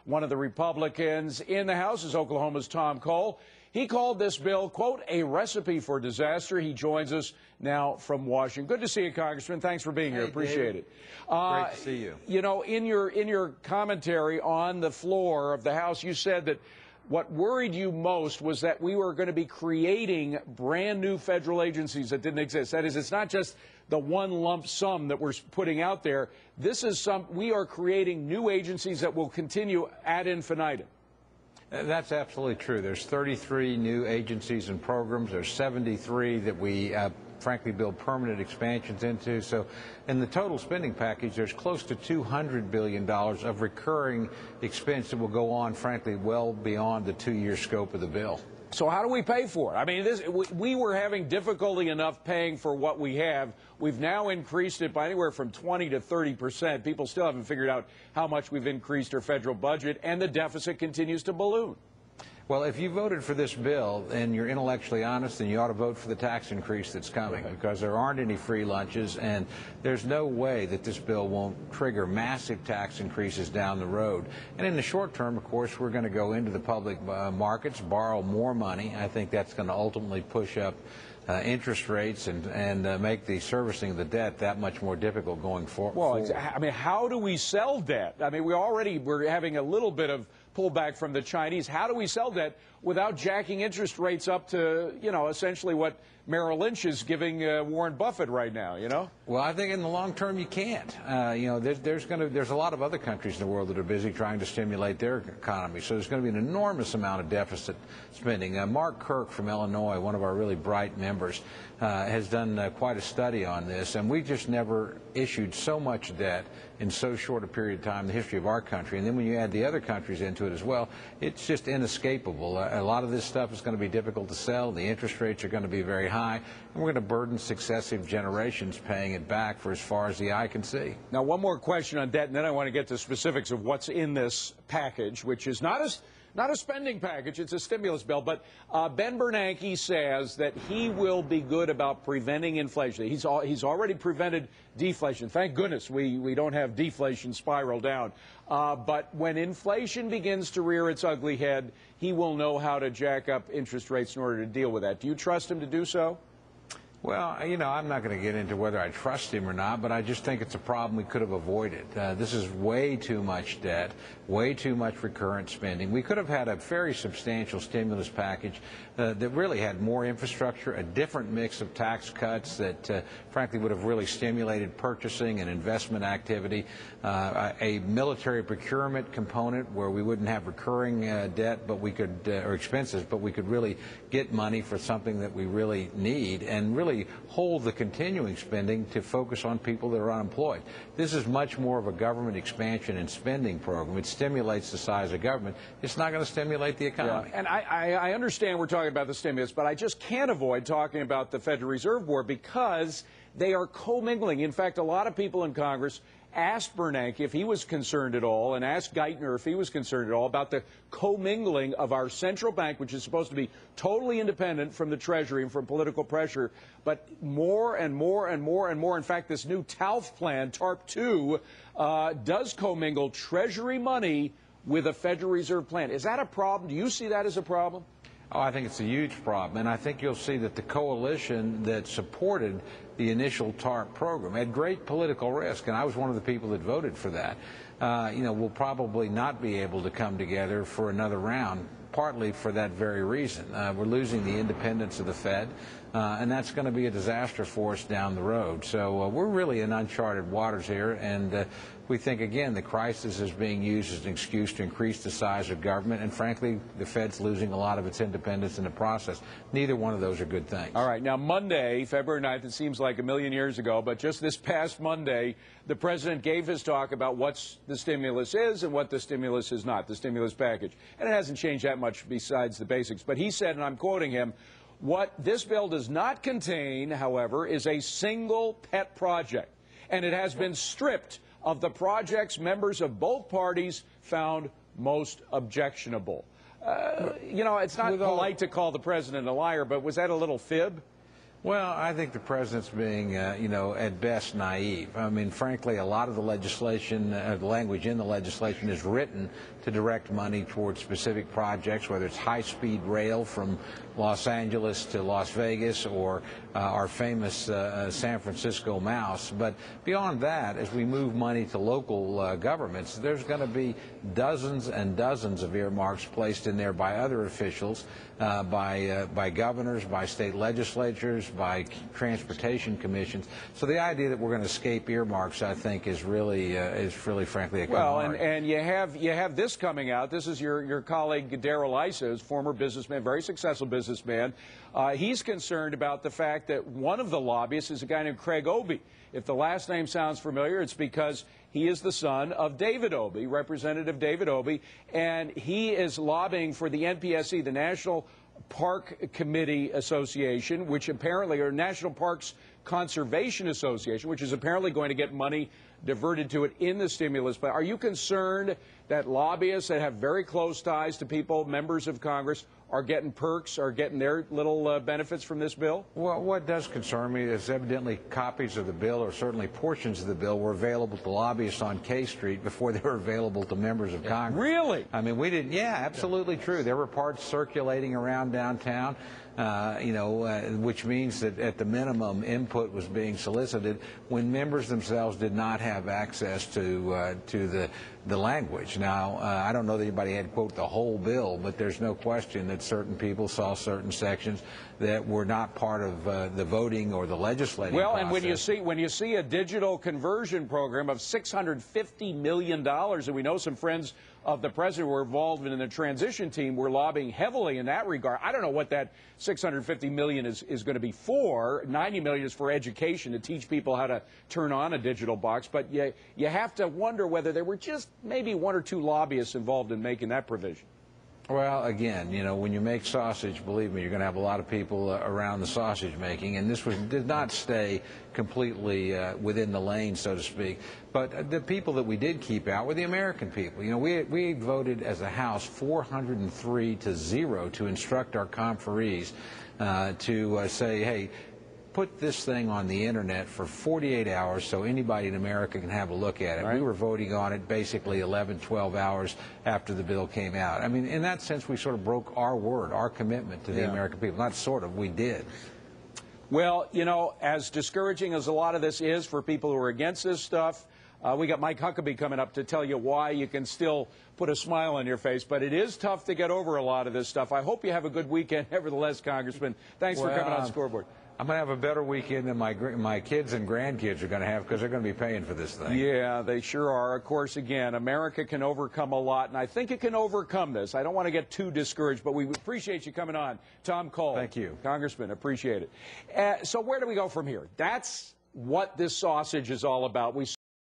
One of the Republicans in the House is Oklahoma's Tom Cole. He called this bill, quote, a recipe for disaster. He joins us now from Washington. Good to see you, Congressman. Thanks for being here. Appreciate it. Great to see you. You know, in your commentary on the floor of the House, you said that what worried you most was that we were going to be creating brand new federal agencies that didn't exist. That is, it's not just the one lump sum that we're putting out there. This is we are creating new agencies that will continue ad infinitum. That's absolutely true. There's 33 new agencies and programs. There's 73 that we frankly build permanent expansions into. So in the total spending package, there's close to $200 billion of recurring expense that will go on, frankly, well beyond the 2-year scope of the bill. So how do we pay for it? I mean, we were having difficulty enough paying for what we have. We've now increased it by anywhere from 20 to 30%. People still haven't figured out how much we've increased our federal budget, and the deficit continues to balloon. Well, if you voted for this bill and you're intellectually honest, then you ought to vote for the tax increase that's coming, because there aren't any free lunches, and there's no way that this bill won't trigger massive tax increases down the road. And in the short term, of course, we're going to go into the public markets, borrow more money. I think that's going to ultimately push up interest rates and make the servicing of the debt that much more difficult going forward. Well, I mean, how do we sell debt? I mean, we're having a little bit of pullback from the Chinese. How do we sell debt without jacking interest rates up to, you know, essentially what Merrill Lynch is giving Warren Buffett right now, you know? Well, I think in the long term you can't. You know, there's a lot of other countries in the world that are busy trying to stimulate their economy. So there's going to be an enormous amount of deficit spending. Mark Kirk from Illinois, one of our really bright members, has done quite a study on this, and we just never issued so much debt in so short a period of time in the history of our country. And then when you add the other countries into it as well, it's just inescapable. A lot of this stuff is going to be difficult to sell. The interest rates are going to be very high, and we're going to burden successive generations paying it back for as far as the erneye can see. Now, one more question on debt, and then I want to get to specifics of what's in this package, which is not a spending package, it's a stimulus bill. But Ben Bernanke says that he will be good about preventing inflation. He's already prevented deflation. Thank goodness we don't have deflation spiral down. But when inflation begins to rear its ugly head, he will know how to jack up interest rates in order to deal with that. Do you trust him to do so? Well, you know, I'm not going to get into whether I trust him or not, but I just think it's a problem we could have avoided. This is way too much debt, way too much recurrent spending. We could have had a very substantial stimulus package that really had more infrastructure, a different mix of tax cuts that, frankly, would have really stimulated purchasing and investment activity, a military procurement component where we wouldn't have recurring debt, but we could, or expenses, but we could really get money for something that we really need, and really hold the continuing spending to focus on people that are unemployed. This is much more of a government expansion and spending program. It stimulates the size of government. It's not going to stimulate the economy. Yeah. And I understand we're talking about the stimulus, but I just can't avoid talking about the Federal Reserve Board because they are commingling. In fact, a lot of people in Congress asked Bernanke if he was concerned at all, and asked Geithner if he was concerned at all about the commingling of our central bank, which is supposed to be totally independent from the Treasury and from political pressure, but more and more and more and more. In fact, this new TALF plan, TARP 2, does commingle Treasury money with a Federal Reserve plan. Is that a problem? Do you see that as a problem? Oh, I think it's a huge problem, and I think you'll see that the coalition that supported the initial TARP program had great political risk, and I was one of the people that voted for that. You know, we'll probably not be able to come together for another round, partly for that very reason. We're losing the independence of the Fed, and that's going to be a disaster for us down the road. So we're really in uncharted waters here, and we think, again, the crisis is being used as an excuse to increase the size of government, and frankly, the Fed's losing a lot of its independence in the process. Neither one of those are good things. All right. Now, Monday, February 9th, it seems like a million years ago, but just this past Monday, the president gave his talk about what the stimulus is and what the stimulus is not, the stimulus package. And it hasn't changed that much besides the basics. But he said, and I'm quoting him, what this bill does not contain, however, is a single pet project. And it has been stripped of the projects members of both parties found most objectionable. You know, it's not polite to call the president a liar, but was that a little fib? Well, I think the president's being, at best naive. I mean, frankly, a lot of the legislation, the language in the legislation is written to direct money towards specific projects, whether it's high-speed rail from Los Angeles to Las Vegas or our famous San Francisco Mouse. But beyond that, as we move money to local governments, there's going to be dozens and dozens of earmarks placed in there by other officials, by governors, by state legislatures, by transportation commissions. So the idea that we're going to escape earmarks, I think, is really frankly a well, and you have this coming out. This is your colleague Darrell Issa, former businessman, very successful businessman. He's concerned about the fact that one of the lobbyists is a guy named Craig Obey. If the last name sounds familiar, it's because he is the son of David Obey, Representative David Obey, and he is lobbying for the NPSC, the National Park Committee Association, which apparently, or National Parks Conservation Association, which is apparently going to get money diverted to it in the stimulus plan. Are you concerned that lobbyists that have very close ties to people, members of Congress, are getting perks, are getting their little benefits from this bill? Well, what does concern me is evidently copies of the bill, or certainly portions of the bill, were available to lobbyists on K Street before they were available to members of Congress. Really? I mean, we didn't. Yeah, absolutely true. There were parts circulating around downtown, which means that at the minimum input was being solicited when members themselves did not have access to the language. Now, I don't know that anybody had, quote, the whole bill, but there's no question that certain people saw certain sections that were not part of the voting or the legislating process. And when you see a digital conversion program of $650 million, and we know some friends of the president were involved in the transition team, were lobbying heavily in that regard. I don't know what that $650 million is going to be for. $90 million is for education, to teach people how to turn on a digital box. But you have to wonder whether there were just maybe one or two lobbyists involved in making that provision. Well, again, when you make sausage, believe me, you're going to have a lot of people around the sausage making, and this did not stay completely within the lane, so to speak. But the people that we did keep out were the American people. We voted as a House 403-0 to instruct our conferees to say, hey, put this thing on the internet for 48 hours so anybody in America can have a look at it. Right. We were voting on it basically 11, 12 hours after the bill came out. I mean, in that sense, we sort of broke our word, our commitment to the American people. Not sort of, we did. Well, as discouraging as a lot of this is for people who are against this stuff, we got Mike Huckabee coming up to tell you why you can still put a smile on your face. But it is tough to get over a lot of this stuff. I hope you have a good weekend, nevertheless, Congressman. Thanks for coming on Scoreboard. I'm going to have a better weekend than my kids and grandkids are going to have, because they're going to be paying for this thing. Yeah, they sure are. Of course, again, America can overcome a lot, and I think it can overcome this. I don't want to get too discouraged, but we appreciate you coming on. Tom Cole. Thank you. Congressman, appreciate it. So where do we go from here? That's what this sausage is all about. We